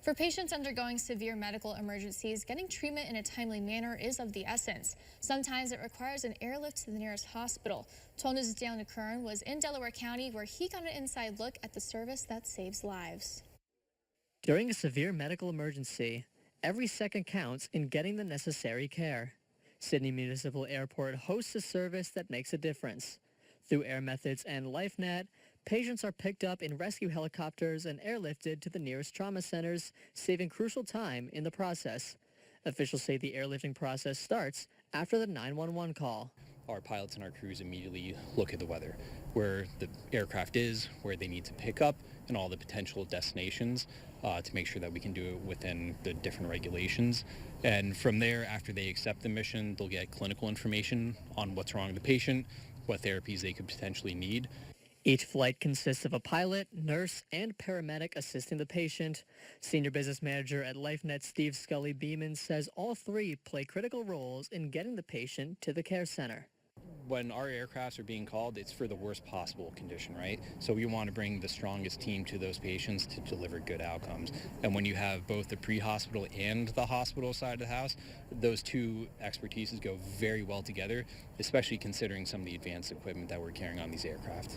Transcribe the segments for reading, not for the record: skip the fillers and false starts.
For patients undergoing severe medical emergencies, getting treatment in a timely manner is of the essence. Sometimes it requires an airlift to the nearest hospital. 12 News' Daniel Curran was in Delaware County where he got an inside look at the service that saves lives. During a severe medical emergency, every second counts in getting the necessary care. Sydney Municipal Airport hosts a service that makes a difference. Through Air Methods and LifeNet, patients are picked up in rescue helicopters and airlifted to the nearest trauma centers, saving crucial time in the process. Officials say the airlifting process starts after the 911 call. Our pilots and our crews immediately look at the weather, where the aircraft is, where they need to pick up, and all the potential destinations to make sure that we can do it within the different regulations. And from there, after they accept the mission, they'll get clinical information on what's wrong with the patient, what therapies they could potentially need. Each flight consists of a pilot, nurse, and paramedic assisting the patient. Senior Business Manager at LifeNet, Steve Scully-Beeman, says all three play critical roles in getting the patient to the care center. When our aircrafts are being called, it's for the worst possible condition, right? So we want to bring the strongest team to those patients to deliver good outcomes. And when you have both the pre-hospital and the hospital side of the house, those two expertises go very well together, especially considering some of the advanced equipment that we're carrying on these aircraft.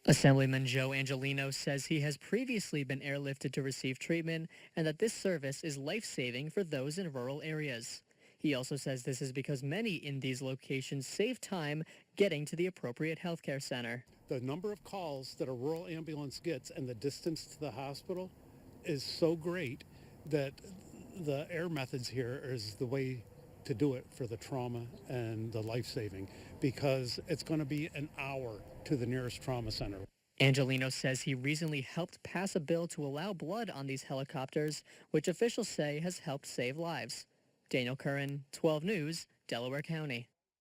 Assemblyman Joe Angelino says he has previously been airlifted to receive treatment and that this service is life-saving for those in rural areas. He also says this is because many in these locations save time getting to the appropriate healthcare center. The number of calls that a rural ambulance gets and the distance to the hospital is so great that the Air Methods here is the way to do it for the trauma and the life-saving, because it's going to be an hour to the nearest trauma center. Angelino says he recently helped pass a bill to allow blood on these helicopters, which officials say has helped save lives. Daniel Curran, 12 News, Delaware County.